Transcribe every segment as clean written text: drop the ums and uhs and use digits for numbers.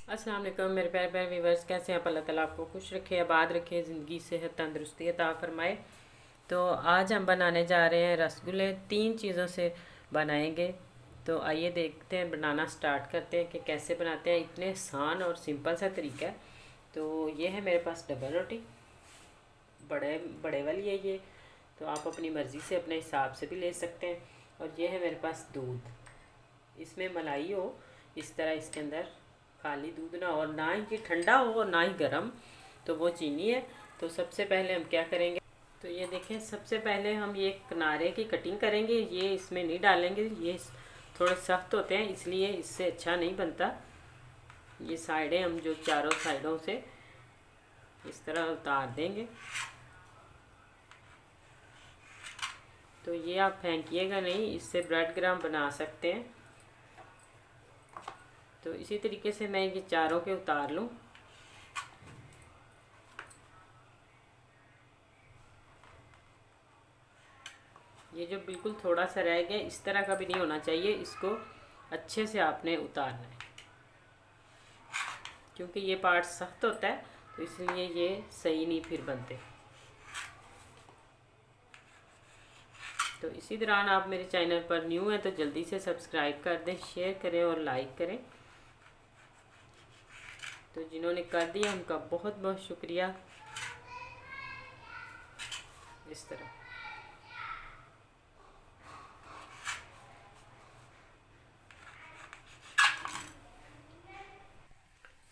अस्सलाम वालेकुम मेरे प्यारे प्यारे व्यूवर्स, कैसे हैं आप? अल्लाह ताला आपको खुश रखे, आबाद रखे, ज़िंदगी सेहत तंदुरुस्ती अता फरमाए। तो आज हम बनाने जा रहे हैं रसगुल्ले। 3 चीज़ों से बनाएंगे। तो आइए देखते हैं, बनाना स्टार्ट करते हैं कि कैसे बनाते हैं। इतने आसान और सिंपल सा तरीका है। तो ये है मेरे पास डबल रोटी, बड़े बड़े वाली है ये। तो आप अपनी मर्ज़ी से अपने हिसाब से भी ले सकते हैं। और ये है मेरे पास दूध, इसमें मलाई हो, इस तरह इसके अंदर खाली दूध ना हो, और ना ही कि ठंडा हो और ना ही गर्म। तो वो चीनी है। तो सबसे पहले हम क्या करेंगे, तो ये देखें, सबसे पहले हम ये किनारे की कटिंग करेंगे। ये इसमें नहीं डालेंगे, ये थोड़े सख्त होते हैं इसलिए इससे अच्छा नहीं बनता। ये साइडें हम जो चारों साइडों से इस तरह उतार देंगे। तो ये आप फेंकिएगा नहीं, इससे ब्रेड ग्राम बना सकते हैं। तो इसी तरीके से मैं ये चारों के उतार लूँ। ये जो बिल्कुल थोड़ा सा रह गया, इस तरह का भी नहीं होना चाहिए। इसको अच्छे से आपने उतारना है, क्योंकि ये पार्ट सख्त होता है तो इसलिए ये सही नहीं फिर बनते। तो इसी दौरान आप मेरे चैनल पर न्यू हैं तो जल्दी से सब्सक्राइब कर दें, शेयर करें और लाइक करें। तो जिन्होंने कर दिया उनका बहुत बहुत शुक्रिया। इस तरह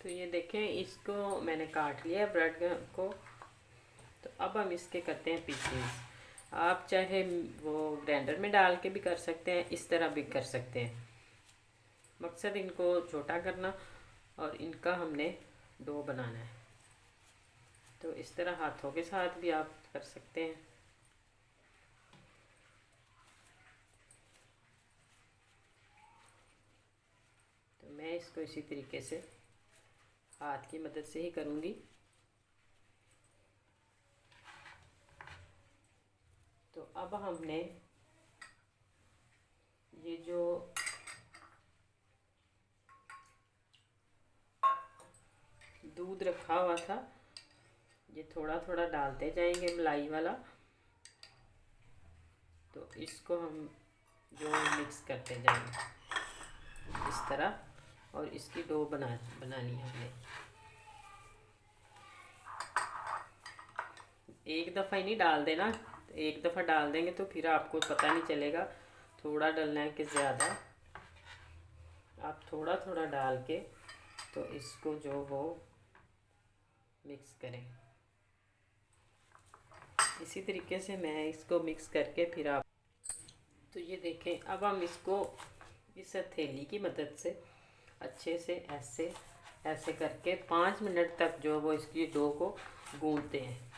तो ये देखें, इसको मैंने काट लिया ब्रेड को। तो अब हम इसके करते हैं पीसेस। आप चाहे वो ग्राइंडर में डाल के भी कर सकते हैं, इस तरह भी कर सकते हैं। मकसद इनको छोटा करना और इनका हमने डो बनाना है। तो इस तरह हाथों के साथ भी आप कर सकते हैं। तो मैं इसको इसी तरीके से हाथ की मदद से ही करूँगी। तो अब हमने ये जो दूध रखा हुआ था, ये थोड़ा थोड़ा डालते जाएंगे मलाई वाला। तो इसको हम जो मिक्स करते जाएंगे इस तरह, और इसकी डो बनानी है हमने। एक दफ़ा ही नहीं डाल देना, एक दफ़ा डाल देंगे तो फिर आपको पता नहीं चलेगा थोड़ा डालना है कि ज़्यादा। आप थोड़ा थोड़ा डाल के तो इसको जो वो मिक्स करें। इसी तरीके से मैं इसको मिक्स करके फिर आप, तो ये देखें, अब हम इसको इस हथेली की मदद से अच्छे से ऐसे ऐसे करके 5 मिनट तक जो वो इसकी डो को गूंथते हैं।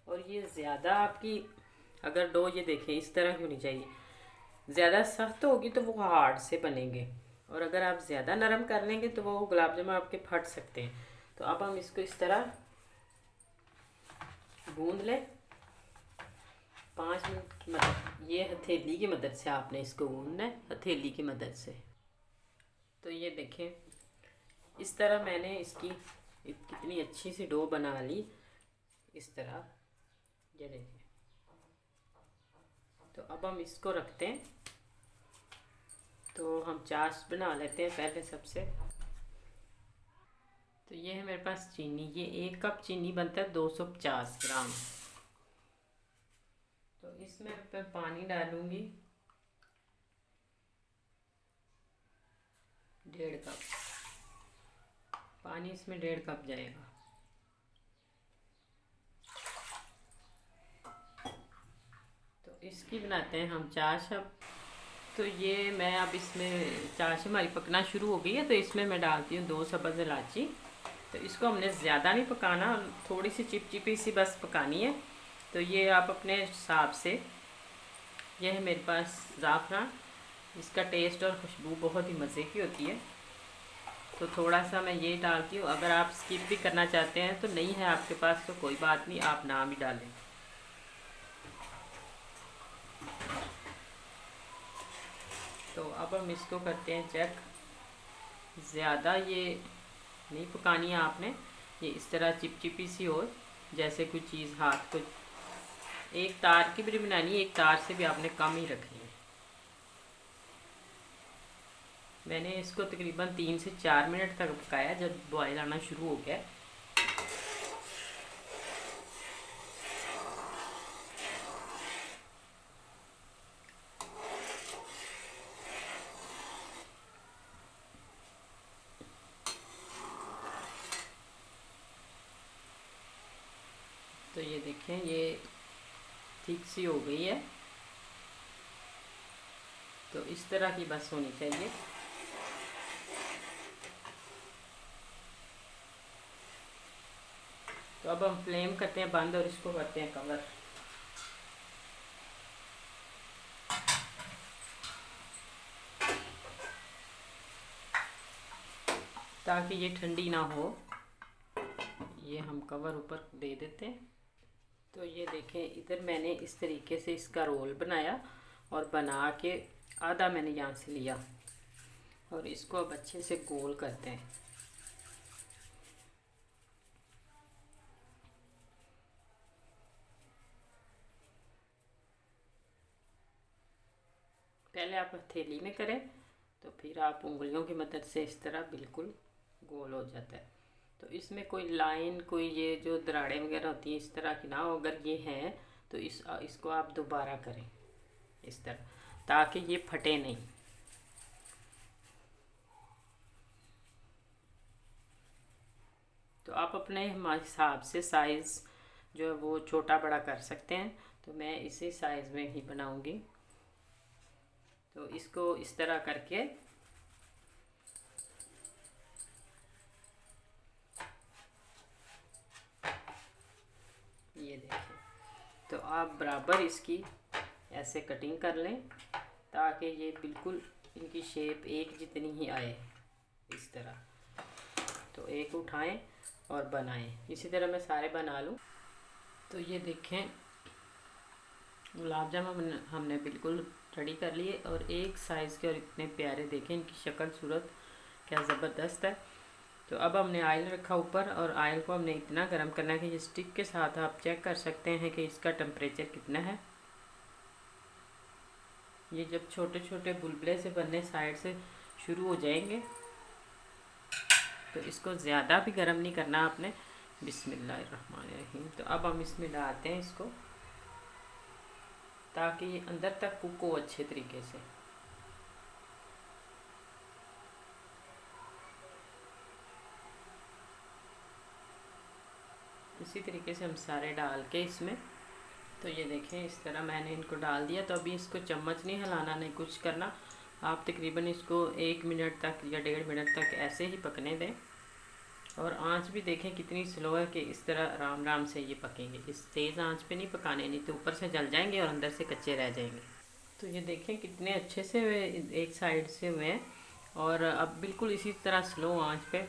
और ये ज़्यादा आपकी अगर डो, ये देखें, इस तरह की होनी चाहिए। ज़्यादा सख्त होगी तो वो हार्ड से बनेंगे, और अगर आप ज़्यादा नरम कर लेंगे तो वो गुलाब जामुन आपके फट सकते हैं। तो अब हम इसको इस तरह गूंद लें 5 मिनट की मदद, ये हथेली की मदद से आपने इसको गूंदना है, हथेली की मदद से। तो ये देखें, इस तरह मैंने इसकी कितनी अच्छी सी डो बना ली। इस तरह ये देखिए। तो अब हम इसको रखते हैं। तो हम चाश बना लेते हैं पहले सबसे। तो ये है मेरे पास चीनी, ये 1 कप चीनी बनता है 250 ग्राम। तो इसमें मैं पानी डालूंगी 1.5 कप। पानी इसमें 1.5 कप जाएगा। तो इसकी बनाते हैं हम चाश अब। तो ये मैं अब इसमें चाश हमारी पकना शुरू हो गई है, तो इसमें मैं डालती हूँ 2 सब्ज़ इलायची। तो इसको हमने ज़्यादा नहीं पकाना, थोड़ी सी चिपचिपी सी बस पकानी है। तो ये आप अपने हिसाब से। यह है मेरे पास ज़ाफ़रान, इसका टेस्ट और खुशबू बहुत ही मज़े की होती है। तो थोड़ा सा मैं ये डालती हूँ। अगर आप स्किप भी करना चाहते हैं तो नहीं है आपके पास तो कोई बात नहीं, आप ना भी डालें। तो अब हम इसको करते हैं चेक। ज़्यादा ये नहीं पकानी है आपने, ये इस तरह चिपचिपी सी हो, जैसे कोई चीज़ हाथ को, एक तार की भी बनानी है, एक तार से भी आपने कम ही रखनी है। मैंने इसको तकरीबन 3 से 4 मिनट तक पकाया, जब बॉयल आना शुरू हो गया। तो ये देखें, ये ठीक सी हो गई है। तो इस तरह की बस होनी चाहिए। तो अब हम फ्लेम करते हैं बंद और इसको करते हैं कवर। ताकि ये ठंडी ना हो, ये हम कवर ऊपर दे देते हैं। तो ये देखें, इधर मैंने इस तरीके से इसका रोल बनाया और बना के आधा मैंने यहाँ से लिया और इसको अब अच्छे से गोल करते हैं। पहले आप हथेली में करें, तो फिर आप उंगलियों की मदद से इस तरह बिल्कुल गोल हो जाता है। तो इसमें कोई लाइन, कोई ये जो दरारें वगैरह होती हैं इस तरह की ना हो। अगर ये हैं तो इसको आप दोबारा करें इस तरह, ताकि ये फटे नहीं। तो आप अपने हिसाब से साइज़ जो है वो छोटा बड़ा कर सकते हैं। तो मैं इसी साइज़ में ही बनाऊंगी। तो इसको इस तरह करके ये देखें, तो आप बराबर इसकी ऐसे कटिंग कर लें ताकि ये बिल्कुल इनकी शेप एक जितनी ही आए इस तरह। तो एक उठाएं और बनाएं। इसी तरह मैं सारे बना लूँ। तो ये देखें, गुलाब जामुन हमने बिल्कुल रेडी कर लिए और एक साइज़ के, और इतने प्यारे देखें, इनकी शक्ल सूरत क्या ज़बरदस्त है। तो अब हमने आयल रखा ऊपर और आयल को हमने इतना गर्म करना है कि ये स्टिक के साथ आप चेक कर सकते हैं कि इसका टेम्परेचर कितना है। ये जब छोटे छोटे बुलबुले से बनने साइड से शुरू हो जाएंगे तो इसको ज़्यादा भी गर्म नहीं करना आपने। बिस्मिल्लाहिर्रहमानिर्रहीम। तो अब हम इसमें डालते हैं इसको ताकि ये अंदर तक कुक हो अच्छे तरीके से। इसी तरीके से हम सारे डाल के इसमें, तो ये देखें इस तरह मैंने इनको डाल दिया। तो अभी इसको चम्मच नहीं हिलाना, नहीं कुछ करना। आप तकरीबन इसको 1 मिनट तक या 1.5 मिनट तक ऐसे ही पकने दें। और आंच भी देखें कितनी स्लो है कि इस तरह आराम आराम से ये पकेंगे। इस तेज़ आंच पे नहीं पकाने, नहीं तो ऊपर से जल जाएंगे और अंदर से कच्चे रह जाएंगे। तो ये देखें कितने अच्छे से वे एक साइड से हुए हैं और अब बिल्कुल इसी तरह स्लो आंच पे।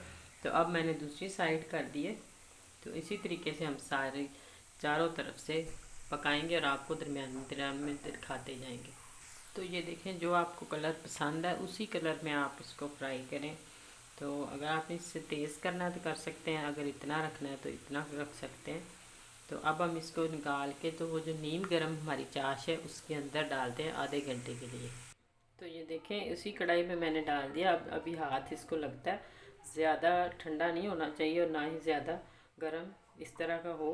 तो अब मैंने दूसरी साइड कर दिए। तो इसी तरीके से हम सारे चारों तरफ से पकाएंगे और आपको दरमियान में दिखाते जाएंगे। तो ये देखें, जो आपको कलर पसंद है उसी कलर में आप इसको फ्राई करें। तो अगर आप इससे तेज़ करना है तो कर सकते हैं, अगर इतना रखना है तो इतना रख सकते हैं। तो अब हम इसको निकाल के, तो वो जो नीम गर्म हमारी चाश है उसके अंदर डालते हैं आधे घंटे के लिए। तो ये देखें, उसी कढ़ाई में मैंने डाल दिया। अब अभी हाथ इसको लगता है, ज़्यादा ठंडा नहीं होना चाहिए और ना ही ज़्यादा गर्म, इस तरह का हो।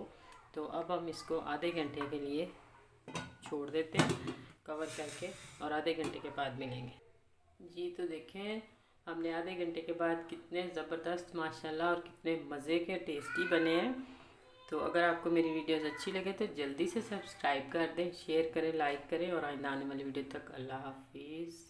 तो अब हम इसको आधे घंटे के लिए छोड़ देते हैं कवर करके और आधे घंटे के बाद मिलेंगे। जी तो देखें, हमने आधे घंटे के बाद कितने ज़बरदस्त माशाल्लाह और कितने मज़े के टेस्टी बने हैं। तो अगर आपको मेरी वीडियोस अच्छी लगे तो जल्दी से सब्सक्राइब कर दें, शेयर करें, लाइक करें और आइंदा आने वाली वीडियो तक अल्लाह हाफिज़।